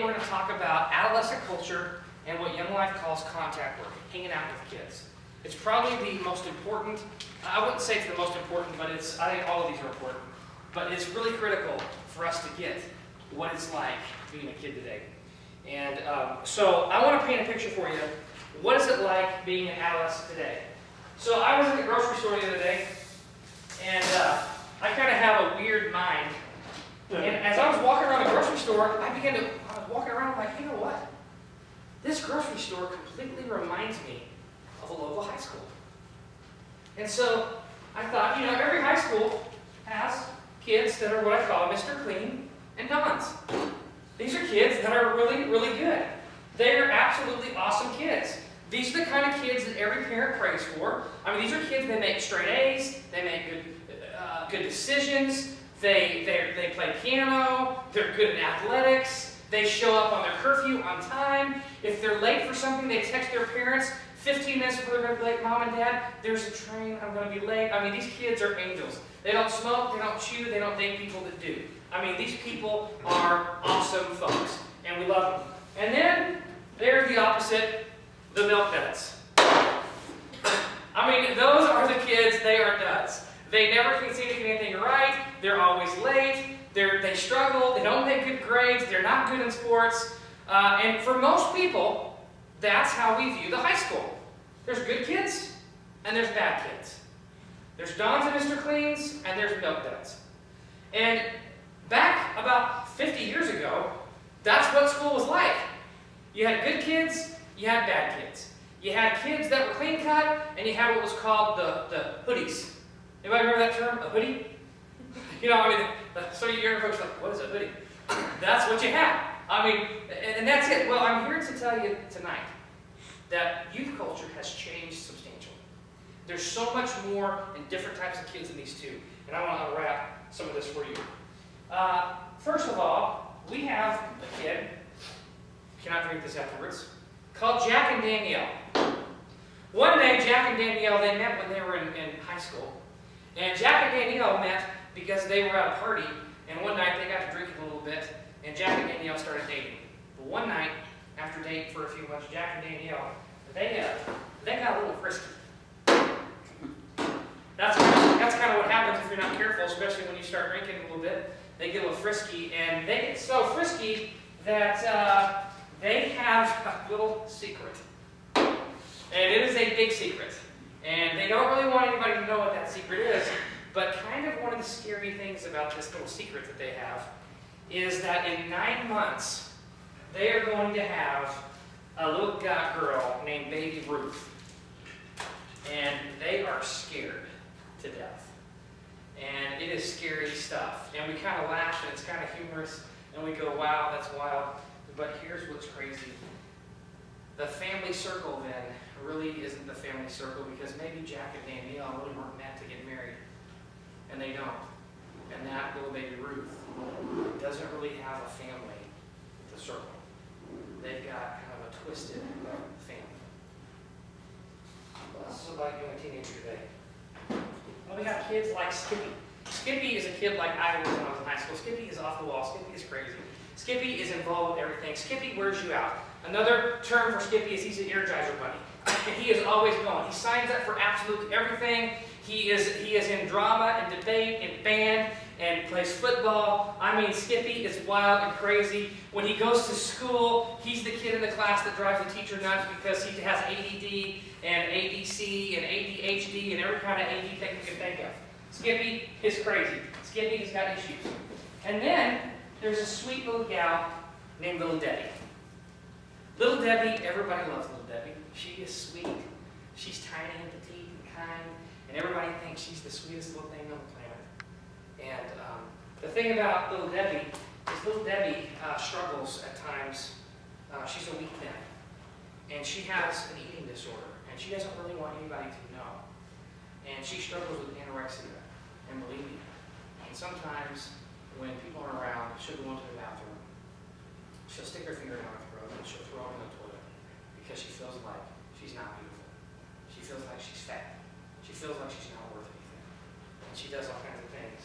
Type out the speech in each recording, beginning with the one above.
we're going to talk about adolescent culture and what Young Life calls contact work, hanging out with kids. It's probably the most important. I wouldn't say it's the most important, but I think all of these are important. But it's really critical for us to get what it's like being a kid today. And so I want to paint a picture for you. What is it like being an adolescent today? So I was in the grocery store the other day, and I kind of have a weird mind. And as I was walking around the grocery store, I was walking around like, you know what? This grocery store completely reminds me of a local high school. And so I thought, every high school has kids that are what I call Mr. Clean and Dons. These are kids that are really, really good. They are absolutely awesome kids. These are the kind of kids that every parent prays for. I mean, these are kids that make straight A's, they make good decisions, they play piano, they're good in athletics, they show up on their curfew on time. If they're late for something, they text their parents 15 minutes before they're going to be late. Mom and Dad, there's a train, I'm going to be late. I mean, these kids are angels. They don't smoke, they don't chew, they don't date people that do. I mean, these people are awesome folks, and we love them. And then there's the opposite, the milk duds. I mean, those are the kids, they are duds. They never can seem to get anything right, they're always late, they struggle, they don't make good grades, they're not good in sports. And for most people, that's how we view the high school. There's good kids, and there's bad kids. There's Dons and Mr. Cleans, and there's milk duds. And back about 50 years ago, that's what school was like. You had good kids, you had bad kids. You had kids that were clean cut, and you had what was called the hoodies. Anybody remember that term, a hoodie? Some of you younger folks are like, what is a hoodie? That's what you had. I mean, and that's it. Well, I'm here to tell you tonight that youth culture has changed substantially. There's so much more and different types of kids in these two, and I want to unwrap some of this for you. First of all, we have a kid, cannot drink this afterwards, called Jack and Danielle. One day, Jack and Danielle, they met when they were in high school. And Jack and Danielle met because they were at a party, and one night they got to drinking a little bit, and Jack and Danielle started dating. But one night, after dating for a few months, Jack and Danielle, they got a little frisky. That's kind of what happens if you're not careful, especially when you start drinking a little bit. They get a little frisky, and they get so frisky that they have a little secret. And it is a big secret. And they don't really want anybody to know what that secret is, but kind of one of the scary things about this little secret that they have is that in 9 months, they are going to have a little girl named Baby Ruth. And they are scared to death. And it is scary stuff. And we kind of laugh, and it's kind of humorous, and we go, wow, that's wild. But here's what's crazy. The family circle then really isn't the family circle because maybe Jack and Danielle really weren't meant to get married. And they don't. And that little baby Ruth doesn't really have a family to circle. They've got kind of a twisted family. This is about you and a teenager today. Well, we got kids like Skippy. Skippy is a kid like I was when I was in high school. Skippy is off the wall. Skippy is crazy. Skippy is involved with everything. Skippy wears you out. Another term for Skippy is he's an Energizer bunny. And he is always going. He signs up for absolutely everything. He is in drama and debate and band and plays football. I mean, Skippy is wild and crazy. When he goes to school, he's the kid in the class that drives the teacher nuts because he has ADD and ADC and ADHD and every kind of AD thing you can think of. Skippy is crazy. Skippy has got issues. And then there's a sweet little gal named Little Debbie. Little Debbie, everybody loves Little Debbie. She is sweet. She's tiny and petite and kind, and everybody thinks she's the sweetest little thing on the planet. And the thing about Little Debbie is Little Debbie struggles at times. She's a weak thing, and she has an eating disorder, and she doesn't really want anybody to know. And she struggles with anorexia and bulimia. And sometimes when people are around, she'll go into the bathroom. She'll stick her finger down her throat and she'll throw up in the toilet because she feels like she's not beautiful. She feels like she's fat. She feels like she's not worth anything. And she does all kinds of things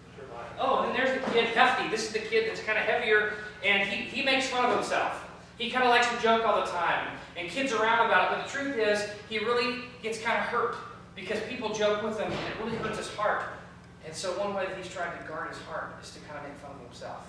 with her body. Oh, and then there's the kid, Hefty. This is the kid that's kind of heavier, and he makes makes fun of himself. He kind of likes to joke all the time, and kids are around about it, but the truth is, he really gets kind of hurt because people joke with him, and it really hurts his heart. And so one way that he's trying to guard his heart is to kind of make fun of himself.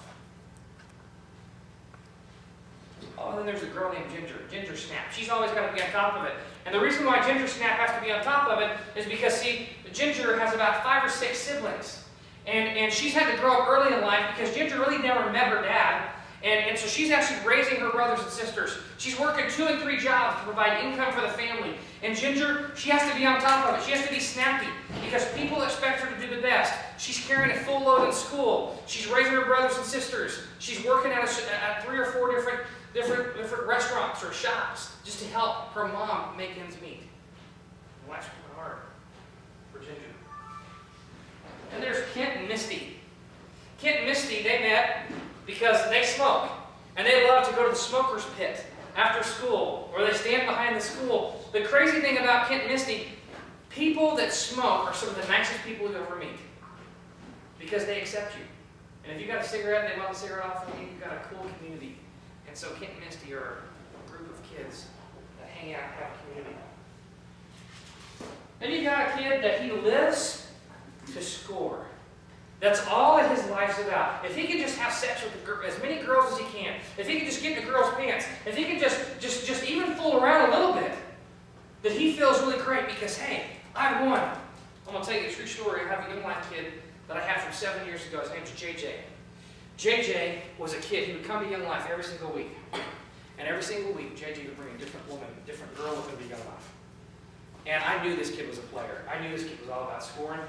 Oh, and then there's a girl named Ginger, Ginger Snap. She's always got to be on top of it. And the reason why Ginger Snap has to be on top of it is because, see, Ginger has about 5 or 6 siblings. And she's had to grow up early in life because Ginger really never met her dad. And so she's actually raising her brothers and sisters. She's working 2 and 3 jobs to provide income for the family. And Ginger, she has to be on top of it. She has to be snappy because people expect her to do the best. She's carrying a full load in school. She's raising her brothers and sisters. She's working at 3 or 4 different restaurants or shops just to help her mom make ends meet. And life's going hard for Ginger. And there's Kent and Misty. Kent and Misty, they met because they smoke. And they love to go to the smoker's pit after school, or they stand behind the school. The crazy thing about Kent and Misty, people that smoke are some of the nicest people you'll ever meet because they accept you. And if you got a cigarette and they want a cigarette off of you, you've got a cool community. And so Kent and Misty are a group of kids that hang out and have a community. Then you got a kid that he lives to score. That's all that his life's about. If he can just have sex with as many girls as he can, if he can just get in the girls' pants, if he can just even fool around a little bit, that he feels really great because, hey, I won. I'm going to tell you a true story. I have a young life kid that I had from 7 years ago. His name's JJ. JJ was a kid. He would come to Young Life every single week. And every single week, JJ would bring a different woman, a different girl with him to Young Life. And I knew this kid was a player. I knew this kid was all about scoring.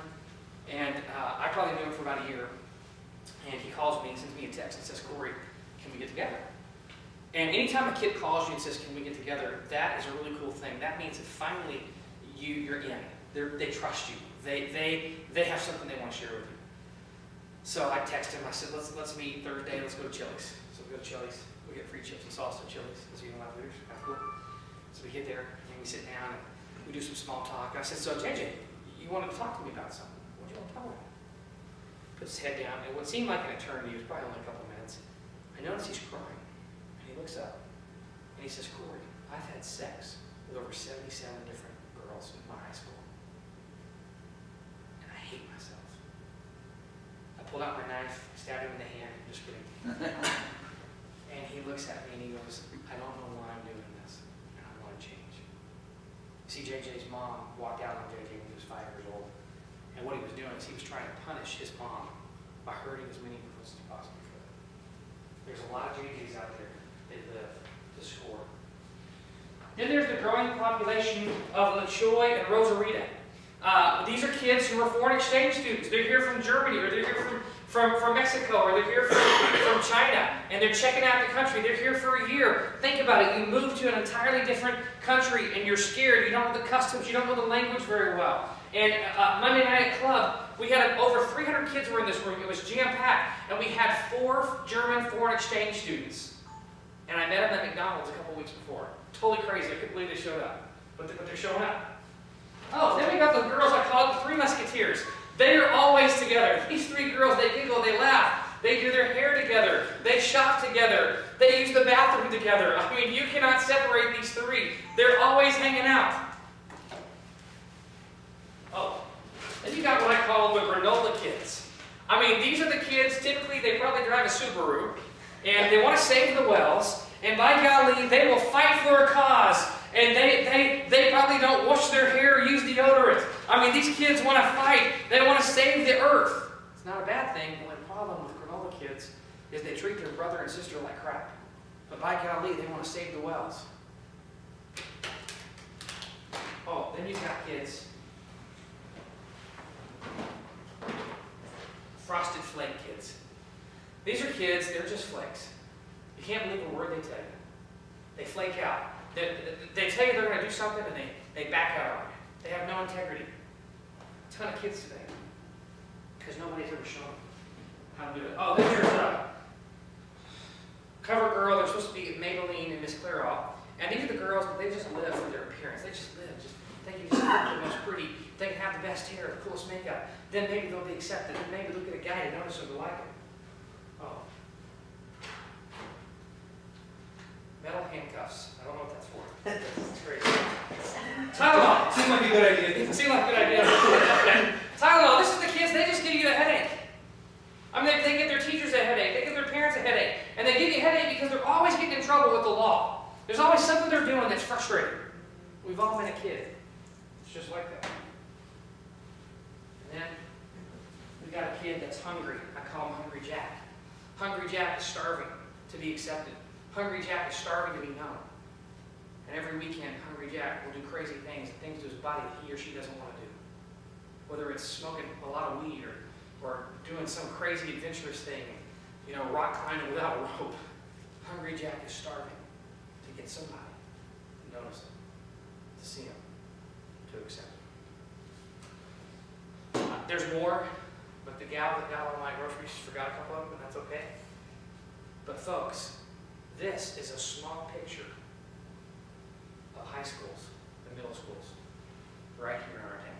And I probably knew him for about a year. And he calls me and sends me a text and says, Corey, can we get together? And anytime a kid calls you and says, can we get together, that is a really cool thing. That means that finally you're in. They trust you. They have something they want to share with you. So I texted him. I said, let's meet Thursday. Let's go to Chili's. So we go to Chili's. We get free chips and salsa at Chili's. Because you don't have leaders. That's cool. So we get there and we sit down and we do some small talk. I said, so JJ, you wanted to talk to me about something. What do you want to talk about? Puts his head down, and what seemed like an eternity, it was probably only a couple of minutes. I notice he's crying, and he looks up, and he says, Corey, I've had sex with over 77 different girls in my high school, and I hate myself. I pulled out my knife, stabbed him in the hand, just kidding. And he looks at me and he goes, I don't know why I'm doing this, and I want to change. You see, JJ's mom walked out on JJ when he was 5 years old. And what he was doing is he was trying to punish his mom by hurting as many girls as he possibly could. There's a lot of JJs out there that live to score. Then there's the growing population of LaChoy and Rosarita. These are kids who are foreign exchange students. They're here from Germany, or they're here from Mexico, or they're here from China, and they're checking out the country. They're here for a year. Think about it. You move to an entirely different country, and you're scared. You don't know the customs. You don't know the language very well. And Monday night at club, we had over 300 kids were in this room. It was jam-packed. And we had 4 German foreign exchange students. And I met them at McDonald's a couple weeks before. Totally crazy. I couldn't believe they showed up. But they're showing up. Oh, then we got the girls I call it the 3 Musketeers. They are always together. These 3 girls, they giggle, they laugh. They do their hair together. They shop together. They use the bathroom together. I mean, you cannot separate these 3. They're always hanging out. Oh, then you got what I call the granola kids. I mean, these are the kids, typically they probably drive a Subaru, and they want to save the wells, and by golly, they will fight for a cause, and they probably don't wash their hair or use deodorant. I mean, these kids want to fight. They want to save the earth. It's not a bad thing. The only problem with granola kids is they treat their brother and sister like crap. But by golly, they want to save the wells. Oh, then you've got kids. Frosted Flake kids. These are kids, they're just flakes. You can't believe a word they tell you. They flake out. They tell you they're going to do something and they back out on you. They have no integrity. A ton of kids today. Because nobody's ever shown them how to do it. Oh, then there's a cover girl. They're supposed to be Maybelline and Miss Clairol. And these are the girls, but they just live for their appearance. They just live. They can just look the most pretty. They can have the best hair, the coolest makeup. Then maybe they'll be accepted. Then maybe they'll get a guy to notice them to like it. Oh. That's crazy. Tylenol. Seems like a good idea. Seems like a good idea. Tylenol, this is the kids, they just give you a headache. I mean, they give their teachers a headache, they give their parents a headache, and they give you a headache because they're always getting in trouble with the law. There's always something they're doing that's frustrating. We've all been a kid. It's just like that. And then we got a kid that's hungry. I call him Hungry Jack. Hungry Jack is starving to be accepted. Hungry Jack is starving to be known. And every weekend, Hungry Jack will do crazy things to his body that he or she doesn't want to do. Whether it's smoking a lot of weed or doing some crazy adventurous thing, rock climbing without a rope. Hungry Jack is starving to get somebody to notice him, to see him, to accept him. There's more, but the gal that got all my groceries forgot a couple of them, and that's okay. But folks, this is a small picture of high schools and middle schools right here in our town.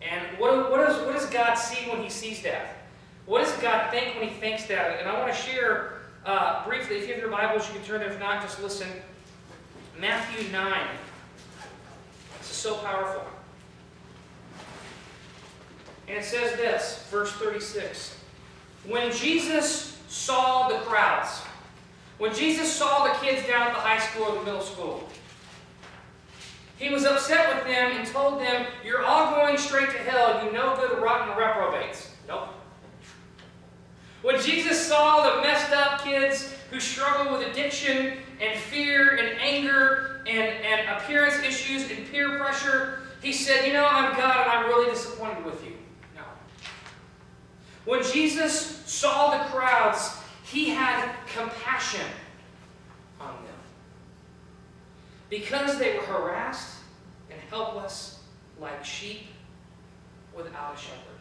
And what does God see when he sees that? What does God think when he thinks that? And I want to share briefly, if you have your Bibles, you can turn there. If not, just listen. Matthew 9. This is so powerful. And it says this, verse 36. When Jesus saw the crowds, when Jesus saw the kids down at the high school or the middle school, he was upset with them and told them, "You're all going straight to hell, you no good, rotten reprobates." Nope. When Jesus saw the messed up kids who struggle with addiction and fear and anger and appearance issues and peer pressure, he said, I'm God and I'm really disappointed with you. No. When Jesus saw the crowds, he had compassion on them. Because they were harassed and helpless like sheep without a shepherd.